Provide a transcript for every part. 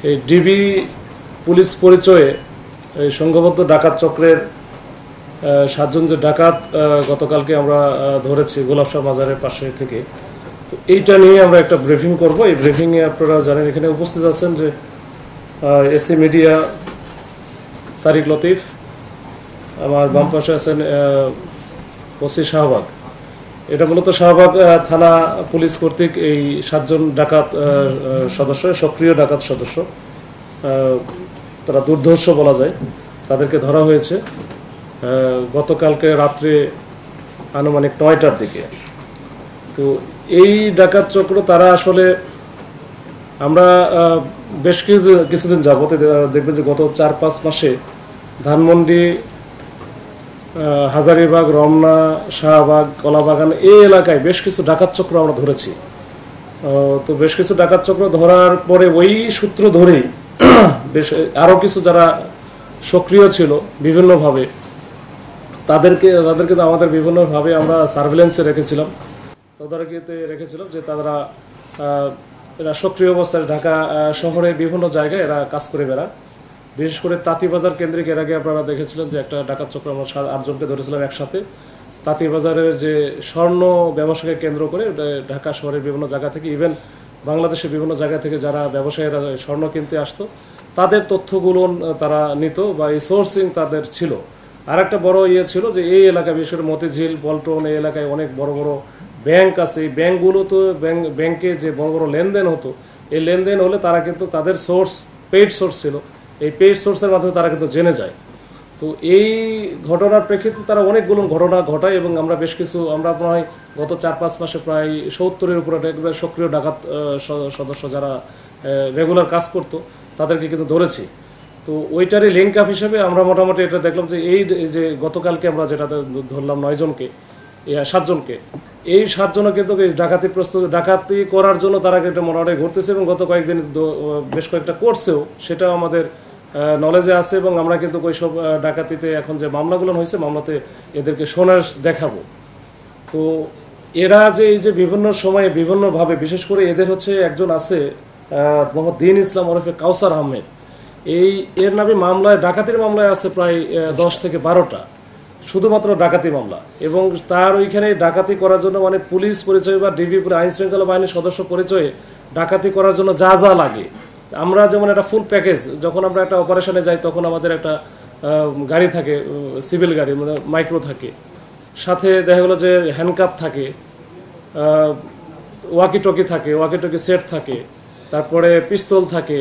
এই DB police পরিচয়ে এই সংঘবদ্ধ ডাকাত চক্রের 7 জন যে ডাকাত গতকালকে আমরা ধরেছি গোলাপশাহ মাজারের পাশে থেকে। তো এইটা নিয়ে আমরা একটা ব্রিফিং করব। এই ব্রিফিংয়ে আপনারা জানেন এখানে উপস্থিত আছেন যে এসি মিডিয়া তারিক লতিফ, আমার বাম পাশে আছেন ওসি শাহবাগ। এটা মূলত শাহবাগ থানা পুলিশ কর্তৃক এই 7 জন ডাকাত সদস্য, সক্রিয় ডাকাত সদস্য, তারা দুর্ধর্ষ বলা যায়, তাদেরকে ধরা হয়েছে গতকালকে রাত্রে আনুমানিক 9টার দিকে। তো এই ডাকাত চক্র তারা আসলে আমরা বেশ কিছুদিন যাবত দেখবেন যে গত 4-5 মাসে ধানমন্ডি, হাজারীবাগ, রমনা, শাহবাগ, কলাবাগান এই এলাকায় বেশ কিছু ডাকাত চক্র আমরা ধরেছি। তো বেশ কিছু ডাকাত চক্র ধরার পরে ওই সূত্র ধরেই বেশ আরও কিছু যারা সক্রিয় ছিল বিভিন্নভাবে তাদেরকে আমাদের বিভিন্নভাবে আমরা সার্ভেলেন্সে রেখেছিলাম, তদারকিতে রেখেছিলাম যে তারা এরা সক্রিয় অবস্থায় ঢাকা শহরে বিভিন্ন জায়গায় এরা কাজ করে বেড়ায়। বিশেষ করে তাঁতিবাজার কেন্দ্রিক এর আগে আপনারা দেখেছিলেন যে একটা ডাকাত চক্র আমরা 8 জনকে ধরেছিলাম একসাথে। তাঁতিবাজারের যে স্বর্ণ ব্যবসাকে কেন্দ্র করে ঢাকা শহরের বিভিন্ন জায়গা থেকে, ইভেন বাংলাদেশের বিভিন্ন জায়গা থেকে যারা ব্যবসায়ীরা স্বর্ণ কিনতে আসতো তাদের তথ্যগুলো তারা নিত বা এই সোর্সিং তাদের ছিল। আর একটা বড় ছিল যে এই এলাকায় বিশেষ করে মতিঝিল, পল্টন এই এলাকায় অনেক বড় বড় ব্যাংক আছে। এই ব্যাংকগুলো তো ব্যাংকে যে বড় বড় লেনদেন হতো, এই লেনদেন হলে তারা কিন্তু তাদের সোর্স পেইড সোর্স ছিল, এই পেইড সোর্সের মাধ্যমে তারা কিন্তু জেনে যায়। তো এই ঘটনার প্রেক্ষিতে তারা অনেকগুলো ঘটনা ঘটায় এবং আমরা বেশ কিছু প্রায় গত 4-5 মাসে প্রায় 70-এর উপরে সক্রিয় ডাকাত সদস্য যারা রেগুলার কাজ করতো তাদেরকে কিন্তু ধরেছি। তো ওইটারই লিঙ্ক আপ হিসেবে আমরা মোটামুটি এটা দেখলাম যে এই যে গতকালকে আমরা যেটা ধরলাম 9 জনকে, 7 জনকে, এই 7 জনও কিন্তু ডাকাতি করার জন্য তারা একটা মোটামুটি ঘুরতেছে এবং গত কয়েকদিন বেশ কয়েকটা করছেও, সেটাও আমাদের নলেজে আছে এবং আমরা কিন্তু ওই সব ডাকাতিতে এখন যে মামলাগুলো হয়েছে মামলাতে এদেরকে সোনার দেখাবো। তো এরা যে এই যে বিভিন্ন সময়ে বিভিন্নভাবে, বিশেষ করে এদের হচ্ছে একজন আছে মোহাম্মদ দিন ইসলাম ওরফে কাউসার আহমেদ, এর নামে মামলায় ডাকাতির মামলায় আছে প্রায় 10 থেকে 12টা শুধুমাত্র ডাকাতি মামলা। এবং তার ওইখানে ডাকাতি করার জন্য মানে পুলিশ পরিচয় বা ডিবি আইন শৃঙ্খলা বাহিনীর সদস্য পরিচয়ে ডাকাতি করার জন্য যা যা লাগে, আমরা যেমন একটা ফুল প্যাকেজ, যখন আমরা একটা অপারেশনে যাই তখন আমাদের একটা গাড়ি থাকে, সিভিল গাড়ি মানে মাইক্রো থাকে, সাথে দেখা গেলো যে হ্যান্ডকাপ থাকে, ওয়াকি টকি থাকে, ওয়াকি টকি সেট থাকে, তারপরে পিস্তল থাকে,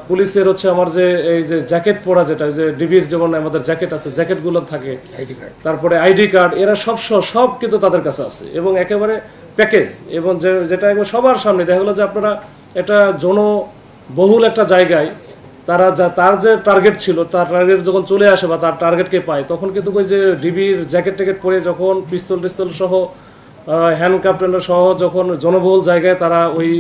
পুলিশের হচ্ছে আমার যে এই যে জ্যাকেট পরা, যেটা যে ডিবির যেমন আমাদের জ্যাকেট আছে, জ্যাকেটগুলো থাকে, তারপরে আইডি কার্ড, এরা সব কিন্তু তাদের কাছে আছে এবং একেবারে প্যাকেজ। এবং যেটা একবার সবার সামনে দেখা গেলো যে আপনারা একটা জনবহুল একটা জায়গায় তার যে টার্গেট ছিল, তার টার্গেট যখন চলে আসে বা তার টার্গেটকে পায়, তখন কিন্তু ওই যে ডিবির জ্যাকেট ট্যাকেট পরে যখন পিস্তল টিস্তল সহ হ্যান্ডকাপ সহ যখন জনবহুল জায়গায় তারা ওই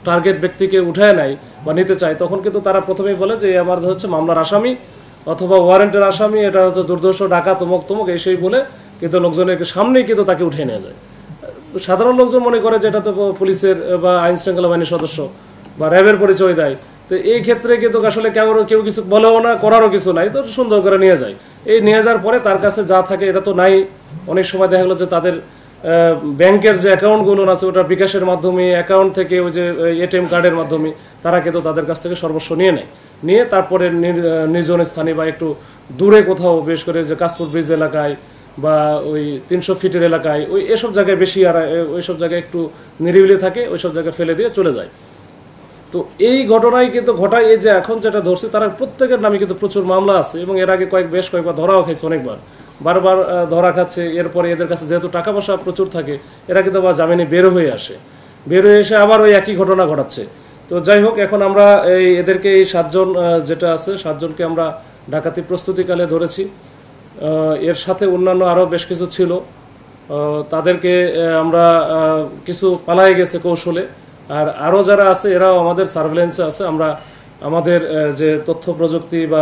টার্গেট ব্যক্তিকে উঠায় নেয় বা নিতে চায়, তখন কিন্তু তারা প্রথমেই বলে যে আমার হচ্ছে মামলার আসামি অথবা ওয়ারেন্টের আসামি, এটা হচ্ছে দুর্ধর্ষ ডাকাত তমক তমক এই সেই বলে কিন্তু লোকজনের সামনেই কিন্তু তাকে উঠে নিয়ে যায়। সাধারণ লোকজন মনে করে যে এটা তো পুলিশের বা আইন শৃঙ্খলা বাহিনীর সদস্য বা র্যাবের পরিচয় দেয়। তো এই ক্ষেত্রে কিন্তু আসলে কেউ কিছু বলেও না, করারও কিছু নাই, তো সুন্দর করে নিয়ে যায়। এই নিয়ে যাওয়ার পরে তার কাছে যা থাকে এটা তো নাই। অনেক সময় দেখা গেলো যে তাদের ব্যাংকের যে অ্যাকাউন্টগুলো আছে ওটা বিকাশের মাধ্যমে, অ্যাকাউন্ট থেকে ওই যে এটিএম কার্ডের মাধ্যমে তারা কিন্তু তাদের কাছ থেকে সর্বস্ব নিয়ে তারপরে নির্জন স্থানে বা একটু দূরে কোথাও, বিশেষ করে যে কাশপুর ব্রিজ এলাকায় বা ওই 300 ফিটের এলাকায়, এসব জায়গায় বেশি, আর ওইসব জায়গায় একটু নিরিবিলি থাকে, ওইসব জায়গায় ফেলে দিয়ে চলে যায়। তো এই ঘটনায় কিন্তু ঘটায় এই যে এখন যেটা ধরছে, তারা প্রত্যেকের নামে কিন্তু প্রচুর মামলা আছে এবং এর আগে বেশ কয়েকবার ধরাও খাইছে, বারবার ধরা খাচ্ছে। এরপরে এদের কাছে যেহেতু টাকা পয়সা প্রচুর থাকে, এরা কিন্তু আবার জামিনে বের হয়ে এসে আবার ওই একই ঘটনা ঘটাচ্ছে। তো যাই হোক, এখন আমরা এদেরকে এই 7 জন যেটা আছে 7 জনকে আমরা ডাকাতি প্রস্তুতিকালে ধরেছি। এর সাথে অন্যান্য আরও বেশ কিছু ছিল, তাদেরকে আমরা কিছু পালায়ে গেছে কৌশলে, আর আরও যারা আছে এরাও আমাদের সার্ভেলেন্সে আছে। আমরা আমাদের যে তথ্য প্রযুক্তি বা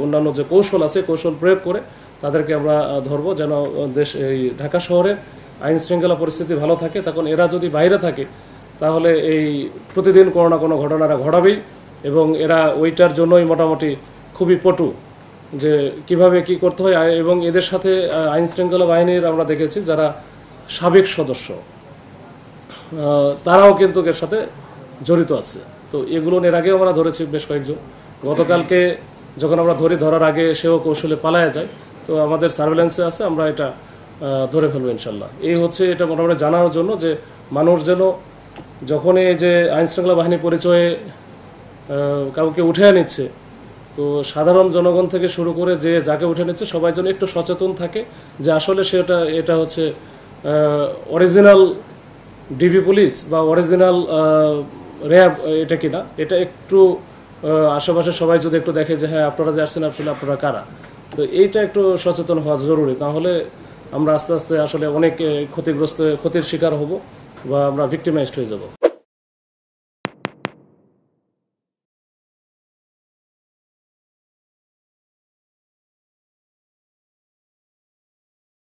অন্যান্য যে কৌশল আছে, কৌশল প্রয়োগ করে তাদেরকে আমরা ধরবো, যেন এই ঢাকা শহরের আইন শৃঙ্খলা পরিস্থিতি ভালো থাকে। তখন এরা যদি বাইরে থাকে তাহলে এই প্রতিদিন কোনো না কোনো ঘটনা এরা ঘটাবেই, এবং এরা ওইটার জন্যই মোটামুটি খুবই পটু যে কিভাবে কি করতে হয়। এবং এদের সাথে আইন শৃঙ্খলা বাহিনীর আমরা দেখেছি যারা সাবেক সদস্য তারাও কিন্তু এর সাথে জড়িত আছে। তো এগুলো এর আগেও আমরা ধরেছি বেশ কয়েকজন। গতকালকে যখন আমরা ধরার আগে সেও কৌশলে পালায়া যায়, তো আমাদের সার্ভেলেন্সে আছে, আমরা এটা ধরে ফেলবো ইনশাল্লাহ। এই হচ্ছে এটা মোটামুটি জানার জন্য যে মানুষ যেন যখন এই যে আইন শৃঙ্খলা বাহিনী পরিচয়ে কাউকে উঠে নিচ্ছে, তো সাধারণ জনগণ থেকে শুরু করে যে যাকে উঠে নিচ্ছে সবাই যেন একটু সচেতন থাকে যে আসলে এটা হচ্ছে অরিজিনাল ডিবি পুলিশ বা অরিজিনাল র্যাব এটা কিনা, এটা একটু আশেপাশে সবাই যদি একটু দেখে যে হ্যাঁ আপনারা যে আসছেন আসলে আপনারা কারা, তো এইটা একটু সচেতন হওয়া জরুরি। তাহলে আমরা আস্তে আস্তে আসলে অনেক ক্ষতির শিকার হব বা আমরা ভিক্টিমাইজড হয়ে যাব।